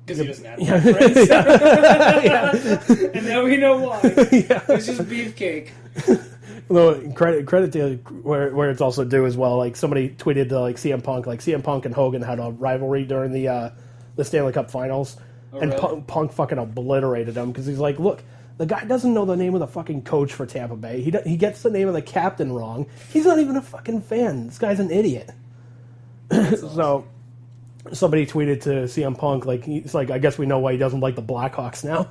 Because he doesn't have any friends. Yeah. And now we know why. Yeah. It's just beefcake. Although credit to where it's also due as well. Like somebody tweeted to like CM Punk, like CM Punk and Hogan had a rivalry during the Stanley Cup Finals, and really? Punk fucking obliterated him because he's like, look, the guy doesn't know the name of the fucking coach for Tampa Bay. He gets the name of the captain wrong. He's not even a fucking fan. This guy's an idiot. Awesome. So somebody tweeted to CM Punk like he's like, I guess we know why he doesn't like the Blackhawks now.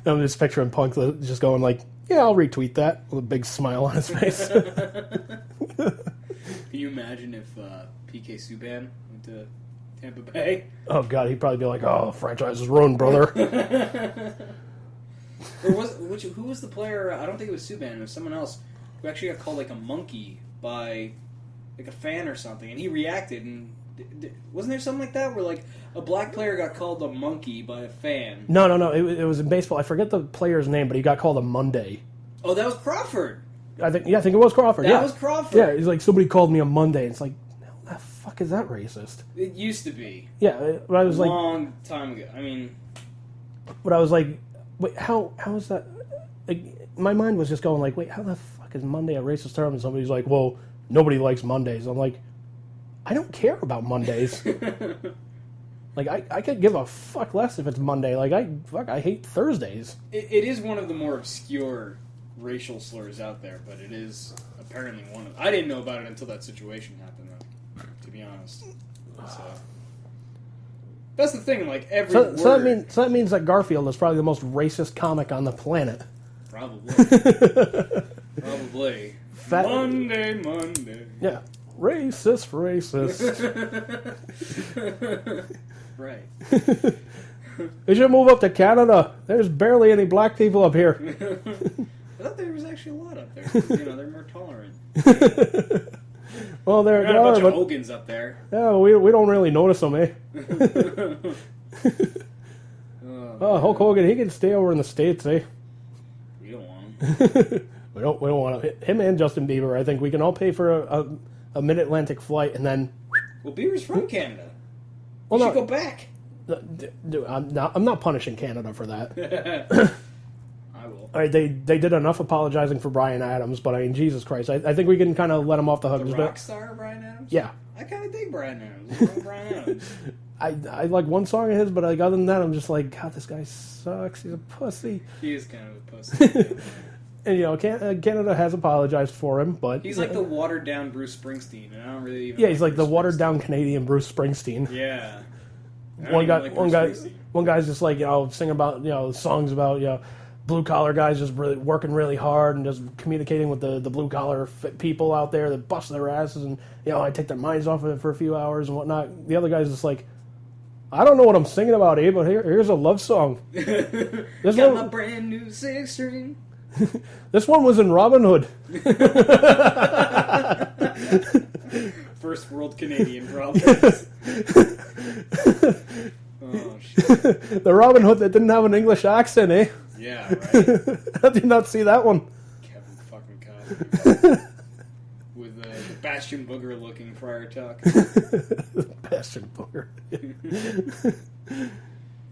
I'm just picturing Punk just going like, yeah, I'll retweet that with a big smile on his face. Can you imagine if PK Subban went to Tampa Bay? Oh, God, he'd probably be like, oh, franchise is ruined, brother. Or who was the player? I don't think it was Subban. It was someone else who actually got called like a monkey by like a fan or something, and he reacted and... Wasn't there something like that where like a black player got called a monkey by a fan? No. It was in baseball. I forget the player's name, but he got called a Monday. Oh, that was Crawford. I think it was Crawford. That was Crawford. Yeah, he's like, somebody called me a Monday. It's like, how the fuck is that racist? It used to be. Yeah, but I was like, long time ago. I mean, but I was like, wait, how is that? Like, my mind was just going like, wait, how the fuck is Monday a racist term? And somebody's like, well, nobody likes Mondays. I'm like, I don't care about Mondays. Like, I could give a fuck less if it's Monday. Like, I hate Thursdays. It is one of the more obscure racial slurs out there, but it is apparently one of... I didn't know about it until that situation happened, though, to be honest. So, that's the thing, like, every word... So that means that Garfield is probably the most racist comic on the planet. Probably. Probably. Monday. Yeah. Racist. Right. We should move up to Canada. There's barely any black people up here. I thought there was actually a lot up there. You know, they're more tolerant. Well, there are a bunch of Hogans up there. Yeah, we don't really notice them, eh? Hulk Hogan, he can stay over in the States, eh? We don't want him. we don't want him and Justin Bieber. I think we can all pay for a mid-Atlantic flight, and then... Well, Bieber's from Canada. Well, should go back. Dude, I'm not punishing Canada for that. I will. All right, they did enough apologizing for Bryan Adams, but I mean, Jesus Christ, I think we can kind of let him off the hook. The rock star Bryan Adams? Yeah. I kind of dig Bryan Adams. What's wrong with Bryan Adams? I like one song of his, but like other than that, I'm just like, God, this guy sucks. He's a pussy. He is kind of a pussy. And, you know, Canada has apologized for him, but... He's like the watered-down Bruce Springsteen, and I don't really even... Yeah, he's like the watered-down Canadian Bruce Springsteen. Yeah. One guy's just like, you know, sing about, you know, songs about, you know, blue-collar guys just really working really hard and just communicating with the blue-collar people out there that bust their asses and, you know, I take their minds off of it for a few hours and whatnot. The other guy's just like, I don't know what I'm singing about, eh, but here's a love song. Got my brand new 6-string. This one was in Robin Hood. First world Canadian problems. Oh, shit. The Robin Hood that didn't have an English accent, eh? Yeah, right. I did not see that one. Kevin fucking Costner. With the Bastion Booger looking Friar Tuck. Bastion Booger.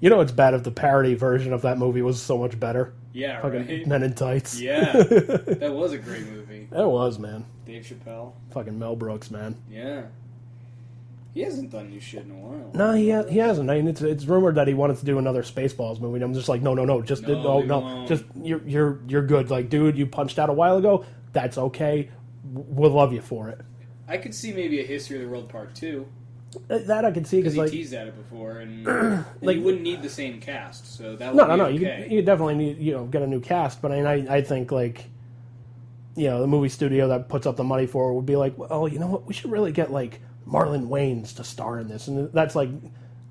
You know it's bad if the parody version of that movie was so much better. Yeah, fucking right? Men in Tights. Yeah. That was a great movie. That was, man. Dave Chappelle. Fucking Mel Brooks, man. Yeah. He hasn't done new shit in a while. No, he hasn't. I mean, it's rumored that he wanted to do another Spaceballs movie. And I'm just like, no. Just you're good. Like, dude, you punched out a while ago. That's okay. We'll love you for it. I could see maybe a History of the World Part 2. That I can see because he like, teased at it before, and like, you wouldn't need the same cast, so that would be no. Okay. You definitely need get a new cast, but I mean, I think like the movie studio that puts up the money for it would be like, well, you know what, we should really get like Marlon Wayans to star in this, and that's like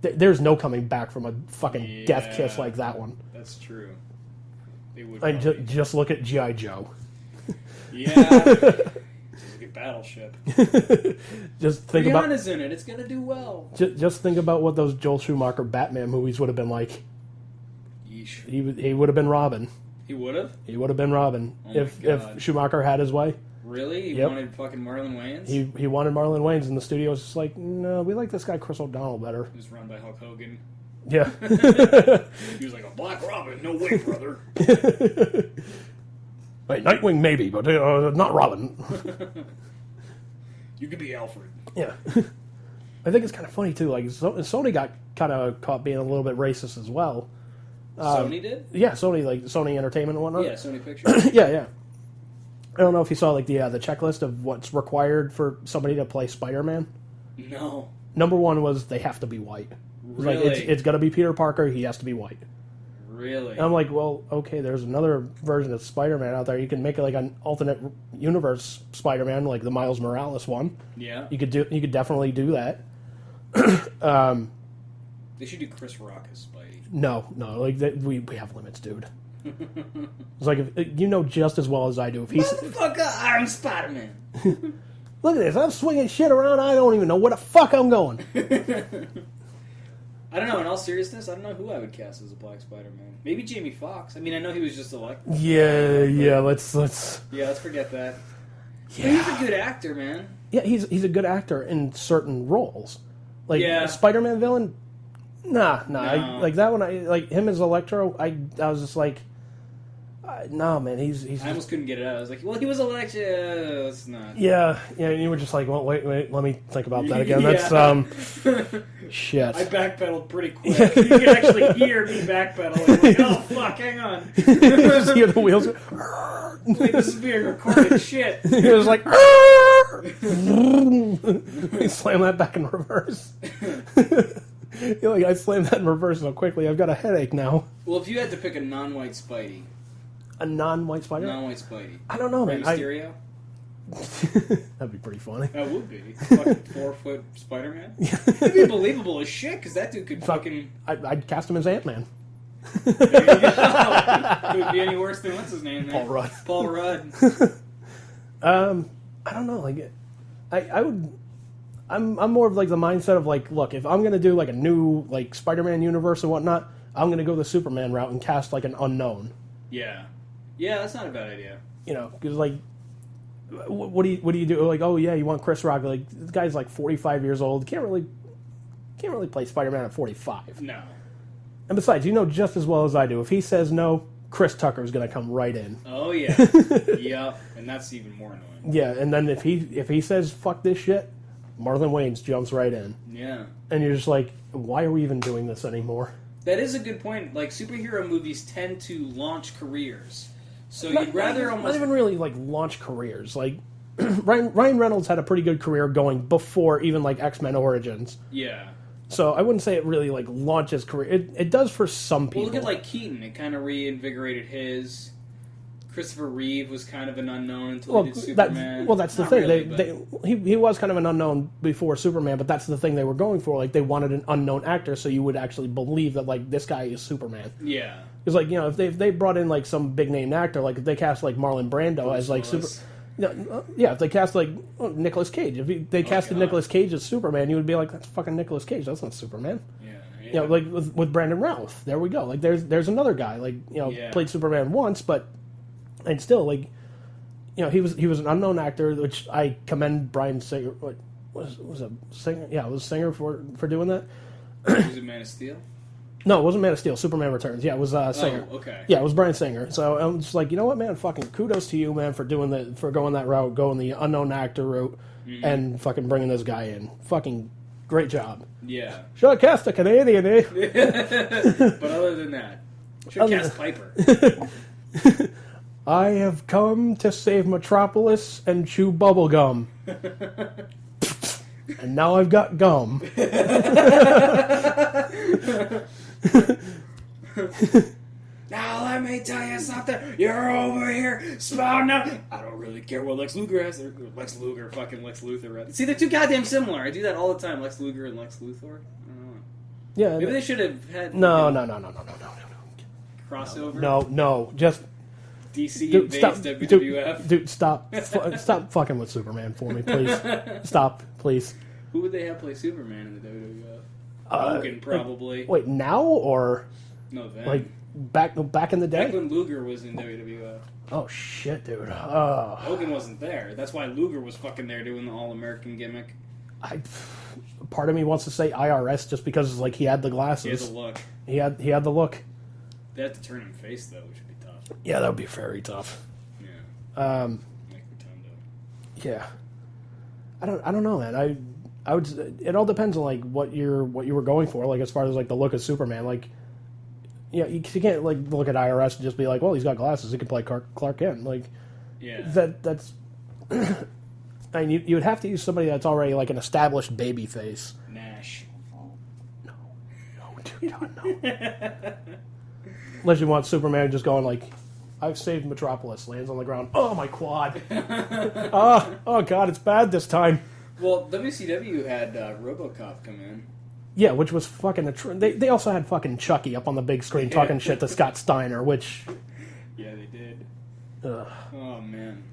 there's no coming back from a fucking death kiss like that one. That's true. They would. And just look at G.I. Joe. Yeah. Battleship. Just think about Rihanna's in it. It's gonna do well. Just think about what those Joel Schumacher Batman movies would have been like. Yeesh. He would have been Robin. He would have. He would have been Robin if Schumacher had his way. Really? He Yep. wanted fucking Marlon Wayans? He wanted Marlon Wayans, and the studio was just like, no, we like this guy Chris O'Donnell better. It was run by Hulk Hogan. Yeah. He was like, a Black Robin? No way, brother. Wait, Nightwing maybe, but not Robin. You could be Alfred. Yeah. I think it's kind of funny, too. Like, Sony got kind of caught being a little bit racist as well. Sony did? Yeah, Sony Entertainment and whatnot. Yeah, Sony Pictures. Yeah. I don't know if you saw like the checklist of what's required for somebody to play Spider-Man. No. Number one was they have to be white. Really? Like, it's got to be Peter Parker. He has to be white. Really? And I'm like, well, okay, there's another version of Spider-Man out there. You can make it like an alternate universe Spider-Man, like the Miles Morales one. Yeah. You could definitely do that. They should do Chris Rock as Spidey. No, like we have limits, dude. It's like if, you know just as well as I do. If he's Motherfucker, I'm Spider-Man. Look at this, I'm swinging shit around. I don't even know where the fuck I'm going. I don't know. In all seriousness, I don't know who I would cast as a Black Spider-Man. Maybe Jamie Foxx. I mean, I know he was just elected. Yeah. Let's. Yeah, let's forget that. Yeah, But he's a good actor, man. Yeah, he's a good actor in certain roles. Like Yeah. a Spider-Man villain. Nah. No. Like that one. I like him as Electro. I was just like, no, man. He's. I almost couldn't get it out. I was like, well, he was elected. It's not. Yeah. And you were just like, well, wait. Let me think about that again. Yeah. That's shit. I backpedaled pretty quick. You can actually hear me backpedaling. Like, oh fuck, hang on. You just hear the wheels. Wait, this is being recorded. Shit. He was like, he slammed that back in reverse. You're like, I slammed that in reverse so quickly. I've got a headache now. Well, if you had to pick a non-white Spidey, A non-white spider? non-white Spidey, I don't know, man. Mysterio. That'd be pretty funny. That would be fucking 4-foot Spider-Man. It'd be believable as shit because that dude could fucking. I'd cast him as Ant-Man. There you go. Couldn't be any worse than what's his name? Paul Rudd. Paul Rudd. I don't know. Like, I would. I'm more of like the mindset of like, look, if I'm gonna do like a new like Spider-Man universe and whatnot, I'm gonna go the Superman route and cast like an unknown. Yeah, that's not a bad idea. You know, because like, what do you do? Like, oh yeah, you want Chris Rock? Like, this guy's like 45 years old. Can't really play Spider-Man at 45. No. And besides, you know just as well as I do, if he says no, Chris Tucker's gonna come right in. Oh yeah, yeah, and that's even more annoying. Yeah, and then if he says fuck this shit, Marlon Wayans jumps right in. Yeah. And you're just like, why are we even doing this anymore? That is a good point. Like, superhero movies tend to launch careers. So you'd rather almost... Not even really, like, launch careers. Like, Ryan Reynolds had a pretty good career going before even, like, X-Men Origins. Yeah. So I wouldn't say it really, like, launches career. It does for some people. Well, look at, like, Keaton. It kind of reinvigorated his... Christopher Reeve was kind of an unknown until he did Superman. That's the Not thing. Really, He was kind of an unknown before Superman, but that's the thing they were going for. Like, they wanted an unknown actor, so you would actually believe that, like, this guy is Superman. Yeah. Because, like, you know, if they brought in, like, some big-name actor, like, if they cast, like, Marlon Brando as, like, Super... Yeah, if they cast, like, Nicolas Cage. If they casted Nicolas Cage as Superman, you would be like, that's fucking Nicolas Cage. That's not Superman. Yeah. You know, like, with Brandon Routh. There we go. Like, there's another guy, like, you know, played Superman once, but... And still, like, you know, he was an unknown actor, which I commend Bryan Singer. What was a singer? Yeah, it was a singer for doing that. Was it Man of Steel? No, it wasn't Man of Steel. Superman Returns. Yeah, it was Singer. Oh, okay. Yeah, it was Bryan Singer. So I'm just like, you know what, man? Fucking kudos to you, man, for going that route, going the unknown actor route, and fucking bringing this guy in. Fucking great job. Yeah. Should have cast a Canadian, eh? But other than that, should have cast Piper. I have come to save Metropolis and chew bubble gum. And now I've got gum. Now let me tell you something. You're over here spouting out. I don't really care what Lex Luger has. Lex Luthor. See, they're too goddamn similar. I do that all the time. Lex Luger and Lex Luthor. I don't know. Yeah. Maybe they should have had No. crossover. No. Just DC dude, invades WWF. Dude, stop fucking with Superman for me, please. Stop, please. Who would they have play Superman in the WWF? Hogan, probably. Wait, now or No, then. like back in the day. Back when Luger was in WWF. Oh shit, dude. Hogan wasn't there. That's why Luger was fucking there doing the All-American gimmick. Part of me wants to say IRS just because like he had the glasses. He had the look. He had the look. They have to turn him face though, which would be tough. Yeah, that would be very tough. Yeah. Mike Rotundo. Yeah. I don't know, man. I would. It all depends on like what you were going for. Like as far as like the look of Superman. Like, yeah, you can't like look at IRS and just be like, well, he's got glasses. He can play Clark Kent. Like, yeah. That's. I mean, you would have to use somebody that's already like an established baby face. Nash. No, dear God, no. Unless you want Superman just going like, I've saved Metropolis, lands on the ground. Oh, my quad. Oh, God, it's bad this time. Well, WCW had RoboCop come in. Yeah, which was fucking... They also had fucking Chucky up on the big screen talking shit to Scott Steiner, which... Yeah, they did. Ugh. Oh, man.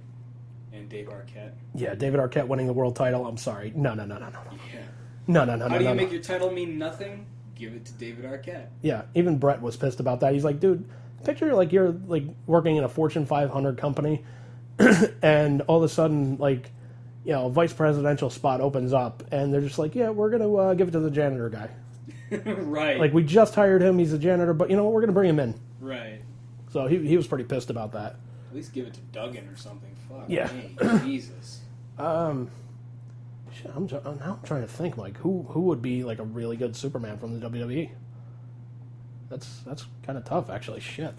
And Dave Arquette. Yeah, David Arquette winning the world title. I'm sorry. No. Yeah. No. How do you make your title mean nothing? Give it to David Arquette. Yeah, even Brett was pissed about that. He's like, dude, picture like you're like working in a Fortune 500 company, and all of a sudden, like, you know, a vice presidential spot opens up, and they're just like, yeah, we're gonna give it to the janitor guy. Right. Like, we just hired him. He's a janitor, but you know what? We're gonna bring him in. Right. So he was pretty pissed about that. At least give it to Duggan or something. Fuck. Yeah. Me. Jesus. Shit, now I'm trying to think, like, who would be, like, a really good Superman from the WWE? That's kind of tough, actually. Shit.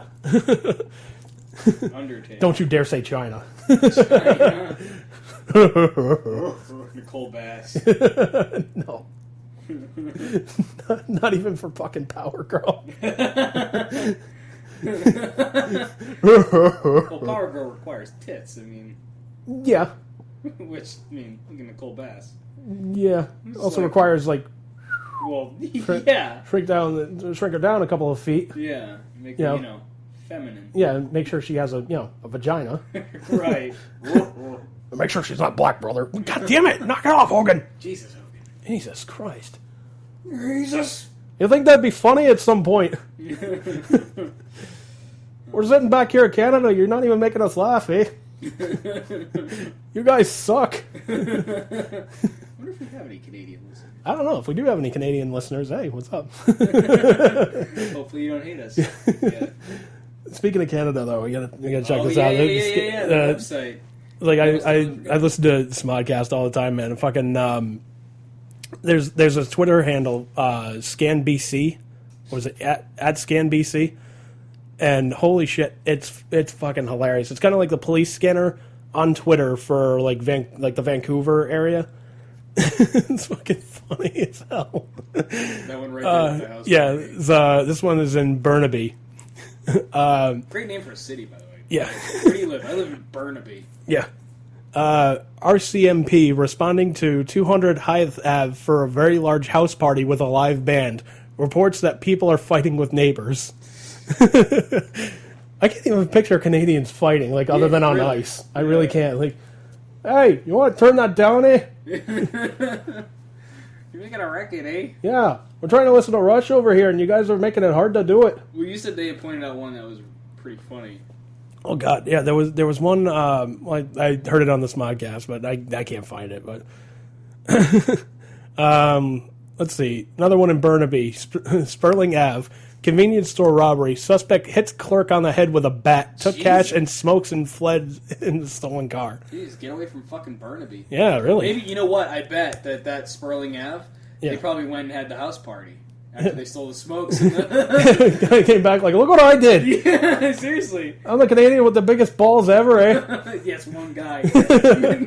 Undertaker. Don't you dare say China. China. Nicole Bass. No. Not even for fucking Power Girl. Well, Power Girl requires tits. I mean... Yeah. Which, I mean, look at Nicole Bass. Yeah. Also requires, like... Well, yeah. Shrink her down a couple of feet. Yeah. Make her, you know, feminine. Yeah, make sure she has a vagina. Right. Make sure she's not black, brother. God damn it! Knock it off, Hogan! Jesus, Hogan. Jesus Christ. Jesus! You think that'd be funny at some point? We're sitting back here in Canada, you're not even making us laugh, eh? You guys suck. I wonder if we have any Canadian listeners. I don't know. If we do have any Canadian listeners, hey, what's up? Hopefully you don't hate us. Yeah. Speaking of Canada, though, we gotta check this out. out. Yeah, the website. Like I listen to Smodcast all the time, man. Fucking there's a Twitter handle, ScanBC. What is it? At ScanBC. And holy shit, it's fucking hilarious. It's kind of like the police scanner on Twitter for like the Vancouver area. It's fucking funny as hell. That one right there at the house. Yeah, this one is in Burnaby. Great name for a city, by the way. Yeah. Where do you live? I live in Burnaby. Yeah. RCMP responding to 200 Hythe Ave for a very large house party with a live band. Reports that people are fighting with neighbors. I can't even picture Canadians fighting, like, other than on really? ice. I really can't. Like, hey, you want to turn that down, eh? You're making a record, eh? Yeah, we're trying to listen to Rush over here, and you guys are making it hard to do it. Well, you said they had pointed out one that was pretty funny. Oh God, yeah, there was one. I heard it on this podcast, but I can't find it. But let's see, another one in Burnaby, Sperling Ave. Convenience store robbery. Suspect hits clerk on the head with a bat, took cash and smokes and fled in the stolen car. Jeez, get away from fucking Burnaby. Yeah, really. Maybe, you know what? I bet that Sperling Ave, Yeah. they probably went and had the house party after they stole the smokes. Guy came back like, look what I did. Yeah, seriously. I'm the Canadian with the biggest balls ever, eh? Yes, one guy.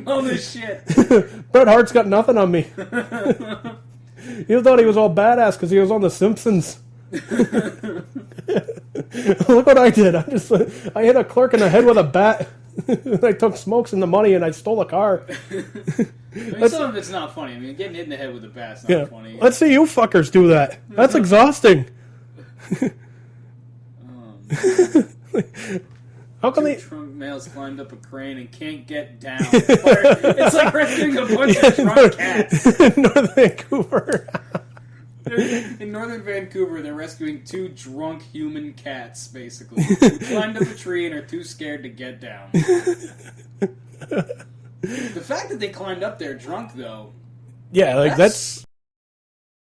All this shit. Bret Hart's got nothing on me. You thought he was all badass because he was on The Simpsons. Look what I did. I hit a clerk in the head with a bat. I took smokes and the money and I stole a car. I mean, some of it's not funny. I mean, getting hit in the head with a bat's not funny. Let's see you fuckers do that. That's exhausting. How come Two trunk males climbed up a crane and can't get down. It's like rescuing a bunch of drunk cats. North Vancouver. In northern Vancouver, they're rescuing 2 drunk human cats, basically, who climbed up a tree and are too scared to get down. The fact that they climbed up there drunk, though... Yeah, like, that's